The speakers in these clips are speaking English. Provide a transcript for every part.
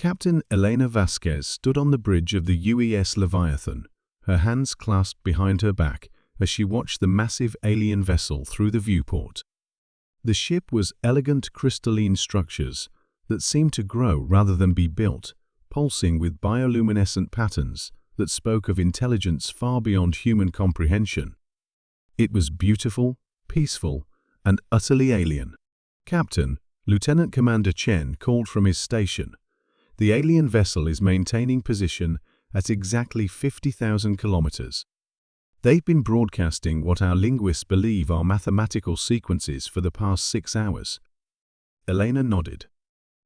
Captain Elena Vasquez stood on the bridge of the UES Leviathan, her hands clasped behind her back as she watched the massive alien vessel through the viewport. The ship was elegant crystalline structures that seemed to grow rather than be built, pulsing with bioluminescent patterns that spoke of intelligence far beyond human comprehension. It was beautiful, peaceful, and utterly alien. "Captain," Lieutenant Commander Chen called from his station. "The alien vessel is maintaining position at exactly 50,000 kilometers. They've been broadcasting what our linguists believe are mathematical sequences for the past 6 hours. Elena nodded.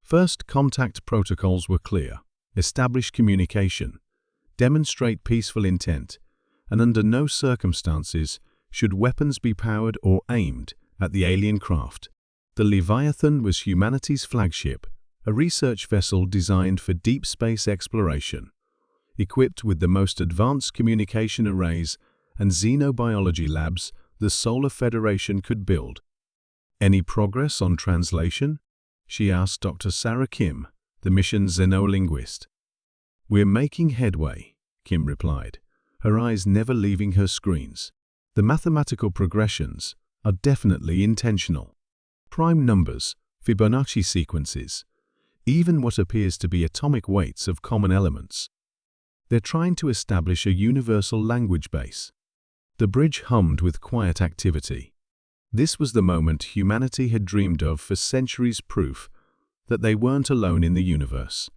First contact protocols were clear: establish communication, demonstrate peaceful intent, and under no circumstances should weapons be powered or aimed at the alien craft. The Leviathan was humanity's flagship, a research vessel designed for deep space exploration, equipped with the most advanced communication arrays and xenobiology labs the Solar Federation could build. "Any progress on translation?" she asked Dr. Sarah Kim, the mission's xenolinguist. "We're making headway," Kim replied, her eyes never leaving her screens. "The mathematical progressions are definitely intentional. Prime numbers, Fibonacci sequences, even what appears to be atomic weights of common elements. They're trying to establish a universal language base." The bridge hummed with quiet activity. This was the moment humanity had dreamed of for centuries, proof that they weren't alone in the universe.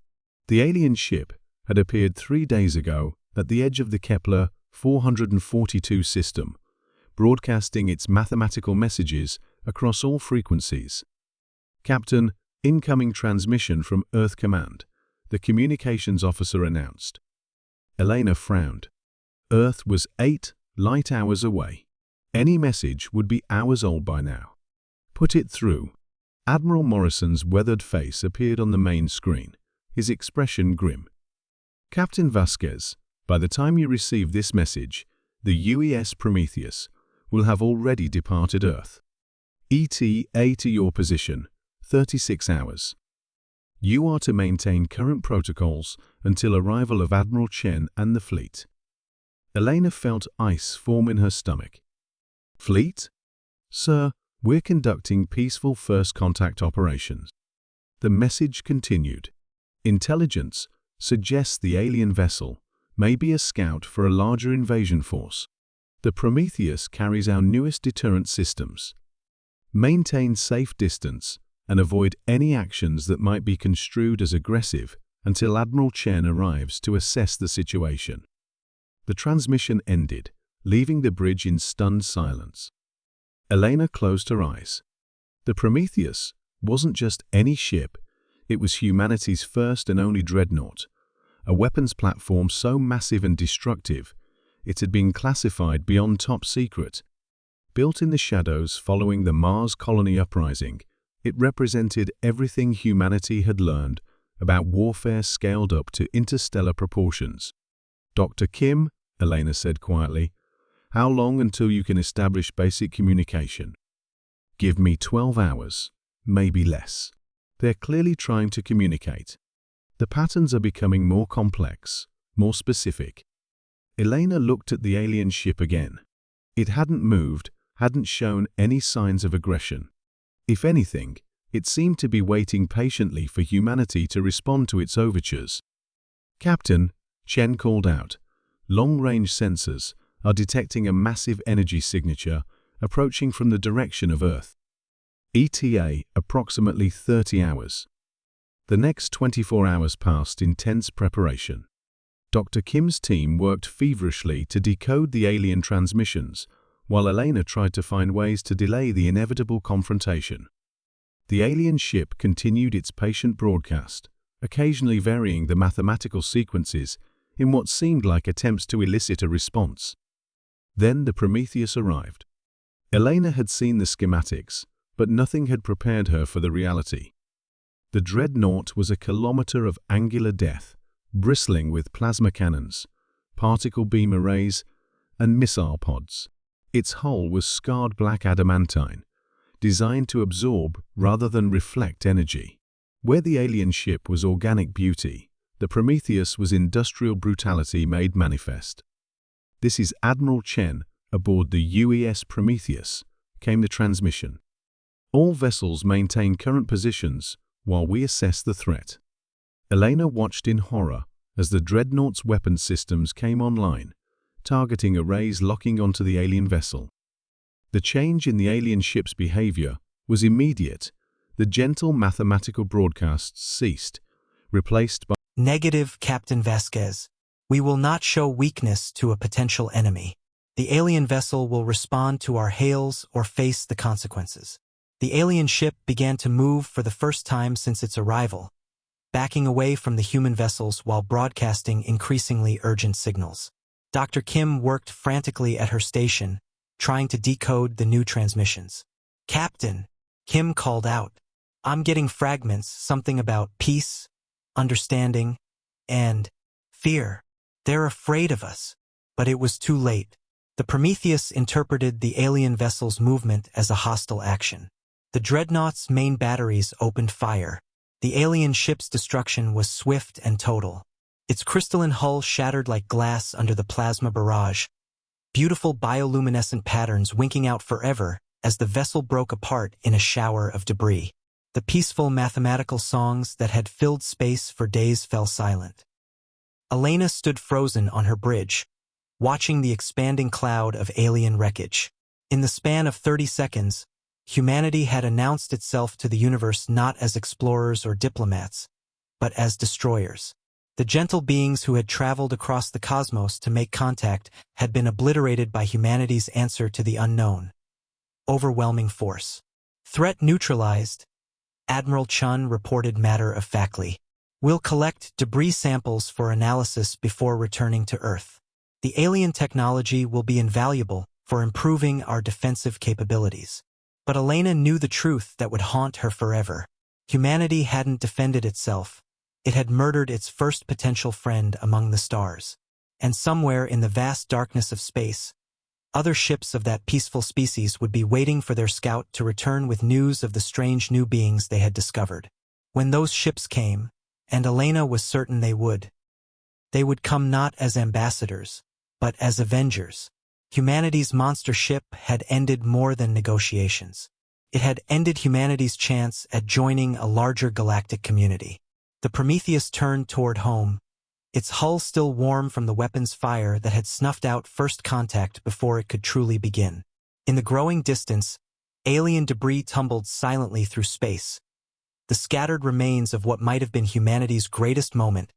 The alien ship had appeared 3 days ago at the edge of the Kepler 442 system, broadcasting its mathematical messages across all frequencies. "Captain, incoming transmission from Earth Command," the communications officer announced. Elena frowned. Earth was 8 light hours away. Any message would be hours old by now. "Put it through." Admiral Morrison's weathered face appeared on the main screen, his expression grim. "Captain Vasquez, by the time you receive this message, the UES Prometheus will have already departed Earth. ETA to your position, 36 hours. You are to maintain current protocols until arrival of Admiral Chen and the fleet." Elena felt ice form in her stomach. "Fleet? Sir, we're conducting peaceful first contact operations." The message continued. "Intelligence suggests the alien vessel may be a scout for a larger invasion force. The Prometheus carries our newest deterrent systems. Maintain safe distance and avoid any actions that might be construed as aggressive until Admiral Chen arrives to assess the situation." The transmission ended, leaving the bridge in stunned silence. Elena closed her eyes. The Prometheus wasn't just any ship, it was humanity's first and only Dreadnought, a weapons platform so massive and destructive, it had been classified beyond top secret. Built in the shadows following the Mars colony uprising, it represented everything humanity had learned about warfare scaled up to interstellar proportions. "Dr. Kim," Elena said quietly, "how long until you can establish basic communication?" "Give me 12 hours, maybe less." They're clearly trying to communicate. The patterns are becoming more complex, more specific. Elena looked at the alien ship again. It hadn't moved, hadn't shown any signs of aggression. If anything, it seemed to be waiting patiently for humanity to respond to its overtures. "Captain," Chen called out, "long-range sensors are detecting a massive energy signature approaching from the direction of Earth. ETA approximately 30 hours. The next 24 hours passed in tense preparation. Dr. Kim's team worked feverishly to decode the alien transmissions, while Elena tried to find ways to delay the inevitable confrontation. The alien ship continued its patient broadcast, occasionally varying the mathematical sequences in what seemed like attempts to elicit a response. Then the Prometheus arrived. Elena had seen the schematics, but nothing had prepared her for the reality. The Dreadnought was a kilometer of angular death, bristling with plasma cannons, particle beam arrays, and missile pods. Its hull was scarred black adamantine, designed to absorb rather than reflect energy. Where the alien ship was organic beauty, the Prometheus was industrial brutality made manifest. "This is Admiral Chen aboard the UES Prometheus," came the transmission. "All vessels maintain current positions while we assess the threat." Elena watched in horror as the Dreadnought's weapon systems came online, targeting arrays locking onto the alien vessel. The change in the alien ship's behavior was immediate. The gentle mathematical broadcasts ceased, replaced by Negative, Captain Vasquez. We will not show weakness to a potential enemy. The alien vessel will respond to our hails or face the consequences. The alien ship began to move for the first time since its arrival, backing away from the human vessels while broadcasting increasingly urgent signals. Dr. Kim worked frantically at her station, trying to decode the new transmissions. "Captain," Kim called out, "I'm getting fragments, something about peace, understanding, and fear. They're afraid of us." But it was too late. The Prometheus interpreted the alien vessel's movement as a hostile action. The Dreadnought's main batteries opened fire. The alien ship's destruction was swift and total. Its crystalline hull shattered like glass under the plasma barrage, beautiful bioluminescent patterns winking out forever as the vessel broke apart in a shower of debris. The peaceful mathematical songs that had filled space for days fell silent. Elena stood frozen on her bridge, watching the expanding cloud of alien wreckage. In the span of 30 seconds, humanity had announced itself to the universe not as explorers or diplomats, but as destroyers. The gentle beings who had traveled across the cosmos to make contact had been obliterated by humanity's answer to the unknown. Overwhelming force. "Threat neutralized," Admiral Chun reported matter-of-factly. "We'll collect debris samples for analysis before returning to Earth. The alien technology will be invaluable for improving our defensive capabilities." But Elena knew the truth that would haunt her forever. Humanity hadn't defended itself. It had murdered its first potential friend among the stars. And somewhere in the vast darkness of space, other ships of that peaceful species would be waiting for their scout to return with news of the strange new beings they had discovered. When those ships came, and Elena was certain they would come not as ambassadors, but as avengers. Humanity's monster ship had ended more than negotiations. It had ended humanity's chance at joining a larger galactic community. The Prometheus turned toward home, its hull still warm from the weapon's fire that had snuffed out first contact before it could truly begin. In the growing distance, alien debris tumbled silently through space, the scattered remains of what might have been humanity's greatest moment